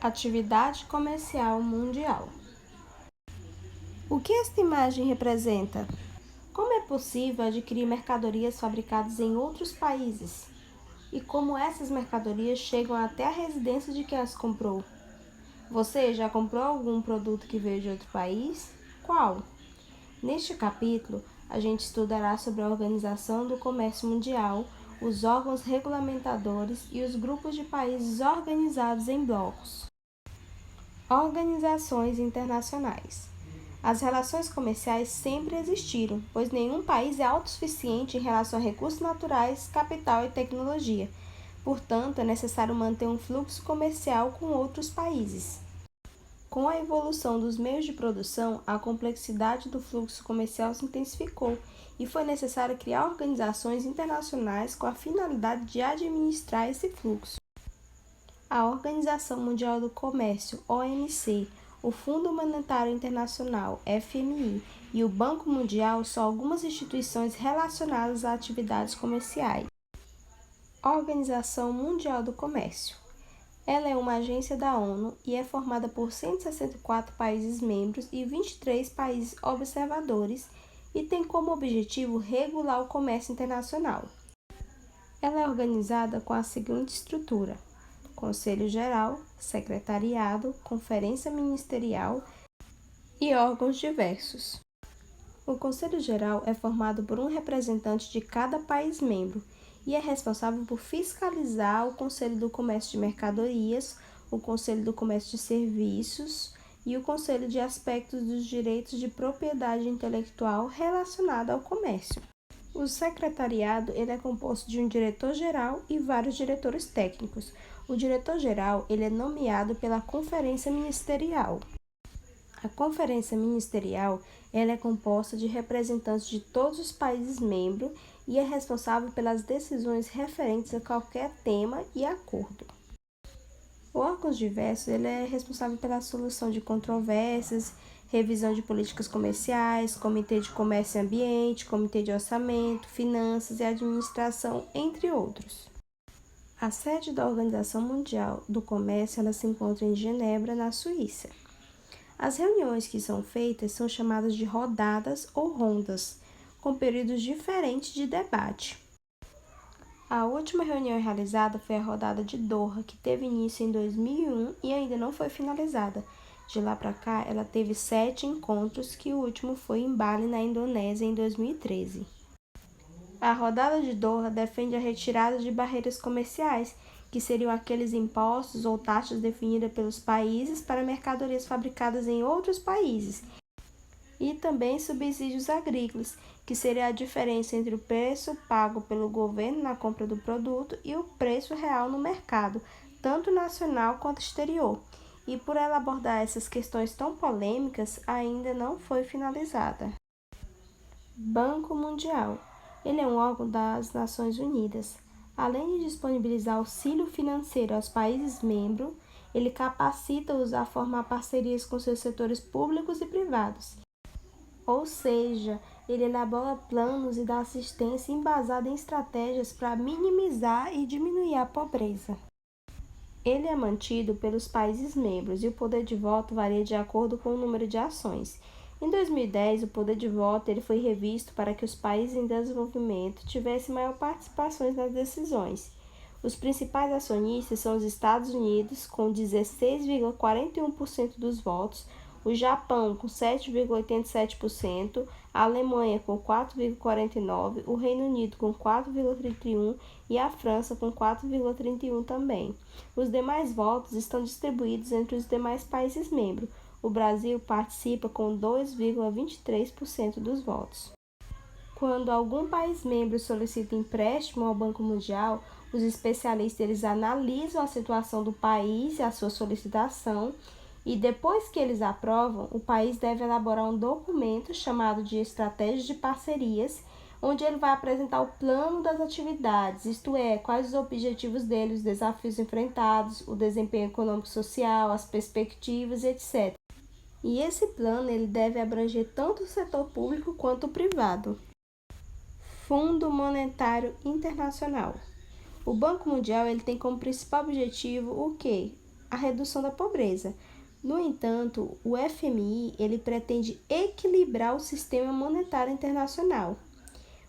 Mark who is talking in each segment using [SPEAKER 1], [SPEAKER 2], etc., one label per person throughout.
[SPEAKER 1] Atividade comercial mundial. O que esta imagem representa? Como é possível adquirir mercadorias fabricadas em outros países? E como essas mercadorias chegam até a residência de quem as comprou? Você já comprou algum produto que veio de outro país? Qual? Neste capítulo, a gente estudará sobre a Organização do Comércio Mundial, os órgãos regulamentadores e os grupos de países organizados em blocos. Organizações internacionais. As relações comerciais sempre existiram, pois nenhum país é autossuficiente em relação a recursos naturais, capital e tecnologia. Portanto, é necessário manter um fluxo comercial com outros países. Com a evolução dos meios de produção, a complexidade do fluxo comercial se intensificou e foi necessário criar organizações internacionais com a finalidade de administrar esse fluxo. A Organização Mundial do Comércio, OMC, o Fundo Monetário Internacional, FMI, e o Banco Mundial são algumas instituições relacionadas a atividades comerciais. Organização Mundial do Comércio. Ela é uma agência da ONU e é formada por 164 países membros e 23 países observadores e tem como objetivo regular o comércio internacional. Ela é organizada com a seguinte estrutura: Conselho Geral, Secretariado, Conferência Ministerial e órgãos diversos. O Conselho Geral é formado por um representante de cada país membro e é responsável por fiscalizar o Conselho do Comércio de Mercadorias, o Conselho do Comércio de Serviços e o Conselho de Aspectos dos Direitos de Propriedade Intelectual relacionado ao comércio. O secretariado ele é composto de um diretor-geral e vários diretores técnicos. O diretor-geral ele é nomeado pela Conferência Ministerial. A Conferência Ministerial ela é composta de representantes de todos os países membros e é responsável pelas decisões referentes a qualquer tema e acordo. O órgãos diversos ele é responsável pela solução de controvérsias, revisão de políticas comerciais, Comitê de Comércio e Ambiente, Comitê de Orçamento, Finanças e Administração, entre outros. A sede da Organização Mundial do Comércio ela se encontra em Genebra, na Suíça. As reuniões que são feitas são chamadas de rodadas ou rondas, com períodos diferentes de debate. A última reunião realizada foi a rodada de Doha, que teve início em 2001 e ainda não foi finalizada. De lá para cá, ela teve 7 encontros, que o último foi em Bali, na Indonésia, em 2013. A rodada de Doha defende a retirada de barreiras comerciais, que seriam aqueles impostos ou taxas definidas pelos países para mercadorias fabricadas em outros países, e também subsídios agrícolas, que seria a diferença entre o preço pago pelo governo na compra do produto e o preço real no mercado, tanto nacional quanto exterior. E por ela abordar essas questões tão polêmicas, ainda não foi finalizada. Banco Mundial. Ele é um órgão das Nações Unidas. Além de disponibilizar auxílio financeiro aos países membros, ele capacita-os a formar parcerias com seus setores públicos e privados. Ou seja, ele elabora planos e dá assistência embasada em estratégias para minimizar e diminuir a pobreza. Ele é mantido pelos países membros e o poder de voto varia de acordo com o número de ações. Em 2010, o poder de voto ele foi revisto para que os países em desenvolvimento tivessem maior participação nas decisões. Os principais acionistas são os Estados Unidos, com 16,41% dos votos, o Japão, com 7,87%, a Alemanha, com 4,49%, o Reino Unido, com 4,31% e a França, com 4,31% também. Os demais votos estão distribuídos entre os demais países membros. O Brasil participa com 2,23% dos votos. Quando algum país membro solicita empréstimo ao Banco Mundial, os especialistas eles analisam a situação do país e a sua solicitação, e depois que eles aprovam, o país deve elaborar um documento chamado de Estratégia de Parcerias, onde ele vai apresentar o plano das atividades, isto é, quais os objetivos dele, os desafios enfrentados, o desempenho econômico e social, as perspectivas, etc. E esse plano ele deve abranger tanto o setor público quanto o privado. Fundo Monetário Internacional. O Banco Mundial ele tem como principal objetivo o quê? a redução da pobreza. No entanto, o FMI ele pretende equilibrar o sistema monetário internacional.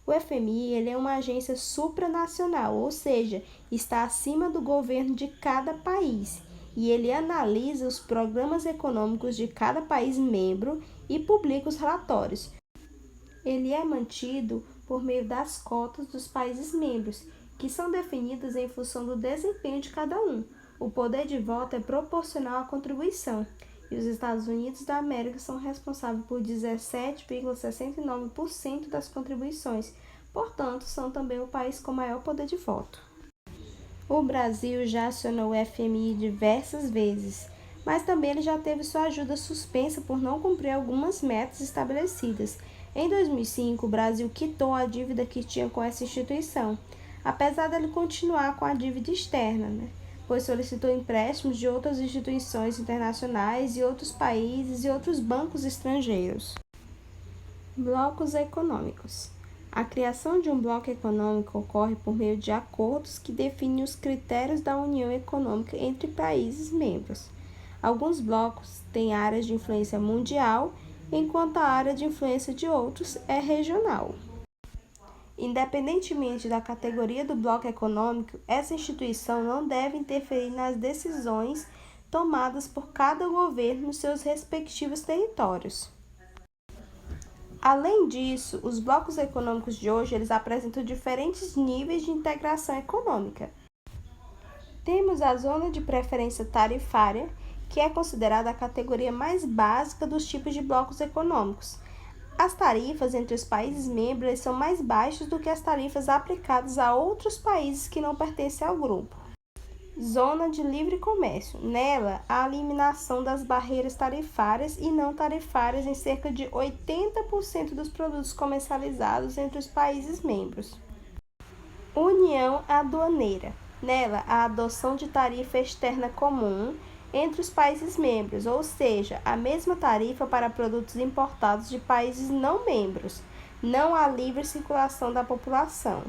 [SPEAKER 1] O FMI ele é uma agência supranacional, ou seja, está acima do governo de cada país, e ele analisa os programas econômicos de cada país membro e publica os relatórios. Ele é mantido por meio das cotas dos países membros, que são definidas em função do desempenho de cada um. O poder de voto é proporcional à contribuição, e os Estados Unidos da América são responsáveis por 17,69% das contribuições, portanto, são também o país com maior poder de voto. O Brasil já acionou o FMI diversas vezes, mas também ele já teve sua ajuda suspensa por não cumprir algumas metas estabelecidas. Em 2005, o Brasil quitou a dívida que tinha com essa instituição, apesar dele continuar com a dívida externa, pois solicitou empréstimos de outras instituições internacionais e outros países e outros bancos estrangeiros. Blocos econômicos. A criação de um bloco econômico ocorre por meio de acordos que definem os critérios da união econômica entre países membros. Alguns blocos têm áreas de influência mundial, enquanto a área de influência de outros é regional. Independentemente da categoria do bloco econômico, essa instituição não deve interferir nas decisões tomadas por cada governo nos seus respectivos territórios. Além disso, os blocos econômicos de hoje eles apresentam diferentes níveis de integração econômica. Temos a zona de preferência tarifária, que é considerada a categoria mais básica dos tipos de blocos econômicos. As tarifas entre os países membros são mais baixas do que as tarifas aplicadas a outros países que não pertencem ao grupo. Zona de livre comércio. Nela, a eliminação das barreiras tarifárias e não tarifárias em cerca de 80% dos produtos comercializados entre os países membros. União aduaneira. Nela, a adoção de tarifa externa comum entre os países membros, ou seja, a mesma tarifa para produtos importados de países não membros, não há livre circulação da população.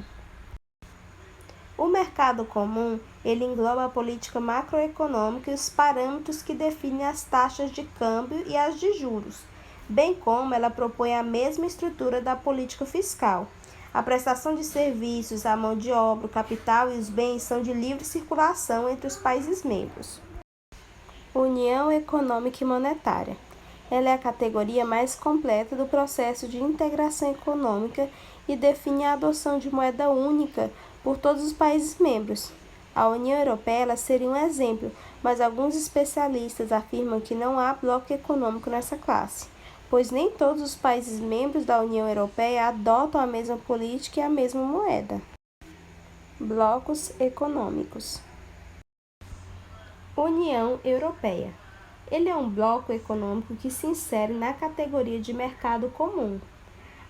[SPEAKER 1] O mercado comum, ele engloba a política macroeconômica e os parâmetros que definem as taxas de câmbio e as de juros, bem como ela propõe a mesma estrutura da política fiscal. A prestação de serviços, a mão de obra, o capital e os bens são de livre circulação entre os países membros. União Econômica e Monetária. Ela é a categoria mais completa do processo de integração econômica e define a adoção de moeda única por todos os países membros. A União Europeia seria um exemplo, mas alguns especialistas afirmam que não há bloco econômico nessa classe, pois nem todos os países membros da União Europeia adotam a mesma política e a mesma moeda. Blocos econômicos. União Europeia. Ele é um bloco econômico que se insere na categoria de mercado comum.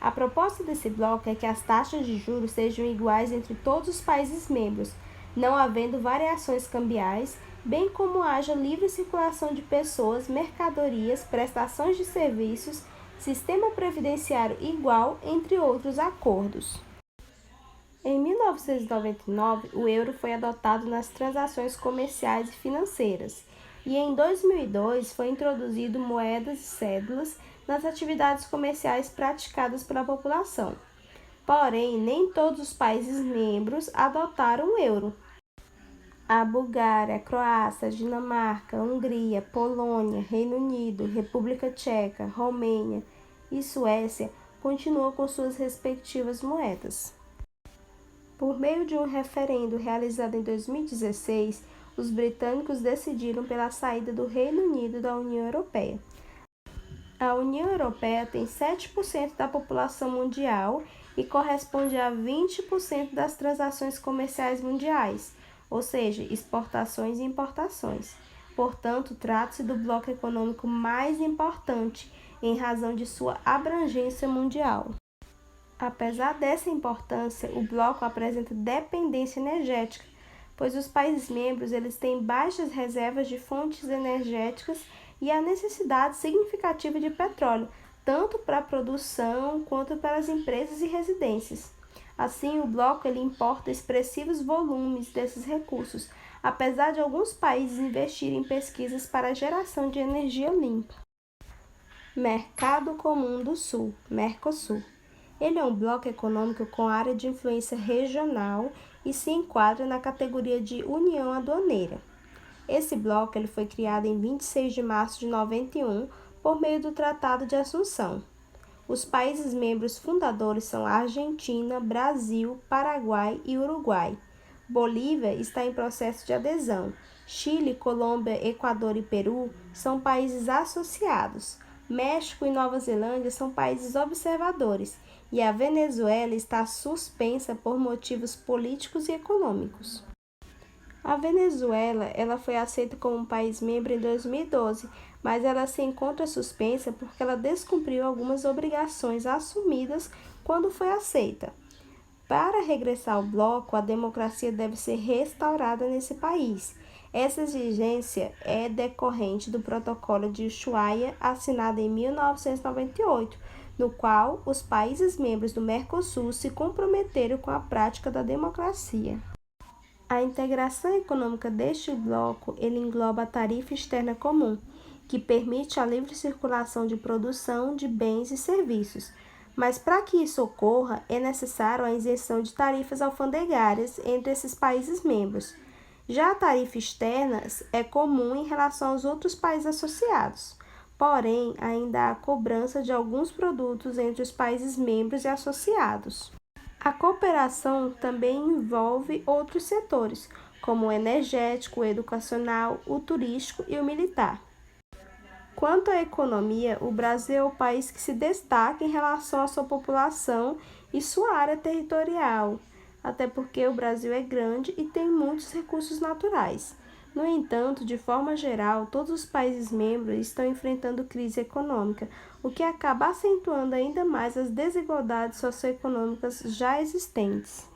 [SPEAKER 1] A proposta desse bloco é que as taxas de juros sejam iguais entre todos os países membros, não havendo variações cambiais, bem como haja livre circulação de pessoas, mercadorias, prestações de serviços, sistema previdenciário igual, entre outros acordos. Em 1999, o euro foi adotado nas transações comerciais e financeiras, e em 2002 foi introduzido moedas e cédulas nas atividades comerciais praticadas pela população. Porém, nem todos os países membros adotaram o euro. A Bulgária, a Croácia, a Dinamarca, a Hungria, Polônia, Reino Unido, República Tcheca, Romênia e Suécia continuam com suas respectivas moedas. Por meio de um referendo realizado em 2016, os britânicos decidiram pela saída do Reino Unido da União Europeia. A União Europeia tem 7% da população mundial e corresponde a 20% das transações comerciais mundiais, ou seja, exportações e importações. Portanto, trata-se do bloco econômico mais importante em razão de sua abrangência mundial. Apesar dessa importância, o bloco apresenta dependência energética, pois os países membros eles têm baixas reservas de fontes energéticas e a necessidade significativa de petróleo, tanto para a produção quanto para as empresas e residências. Assim, o bloco ele importa expressivos volumes desses recursos, apesar de alguns países investirem em pesquisas para a geração de energia limpa. Mercado Comum do Sul, Mercosul. Ele é um bloco econômico com área de influência regional e se enquadra na categoria de União Aduaneira. Esse bloco ele foi criado em 26 de março de 91 por meio do Tratado de Assunção. Os países membros fundadores são a Argentina, Brasil, Paraguai e Uruguai. Bolívia está em processo de adesão. Chile, Colômbia, Equador e Peru são países associados. México e Nova Zelândia são países observadores e a Venezuela está suspensa por motivos políticos e econômicos. A Venezuela ela foi aceita como um país membro em 2012, mas ela se encontra suspensa porque ela descumpriu algumas obrigações assumidas quando foi aceita. Para regressar ao bloco, a democracia deve ser restaurada nesse país. Essa exigência é decorrente do Protocolo de Ushuaia, assinado em 1998, no qual os países membros do Mercosul se comprometeram com a prática da democracia. A integração econômica deste bloco ele engloba a tarifa externa comum, que permite a livre circulação de produção de bens e serviços. Mas para que isso ocorra, é necessário a isenção de tarifas alfandegárias entre esses países membros. Já a tarifa externa é comum em relação aos outros países associados. Porém, ainda há cobrança de alguns produtos entre os países membros e associados. A cooperação também envolve outros setores, como o energético, o educacional, o turístico e o militar. Quanto à economia, o Brasil é o país que se destaca em relação à sua população e sua área territorial, até porque o Brasil é grande e tem muitos recursos naturais. No entanto, de forma geral, todos os países membros estão enfrentando crise econômica, o que acaba acentuando ainda mais as desigualdades socioeconômicas já existentes.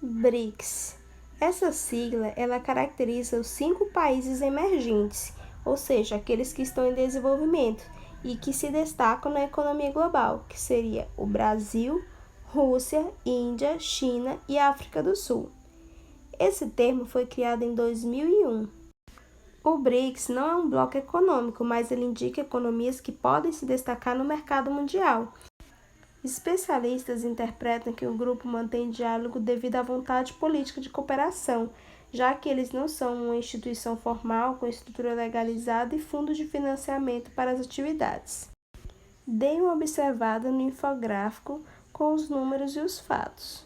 [SPEAKER 1] BRICS. Essa sigla ela caracteriza os 5 países emergentes, ou seja, aqueles que estão em desenvolvimento e que se destacam na economia global, que seria o Brasil, Rússia, Índia, China e África do Sul. Esse termo foi criado em 2001. O BRICS não é um bloco econômico, mas ele indica economias que podem se destacar no mercado mundial. Especialistas interpretam que o grupo mantém diálogo devido à vontade política de cooperação, já que eles não são uma instituição formal com estrutura legalizada e fundo de financiamento para as atividades. Dê uma observada no infográfico com os números e os fatos.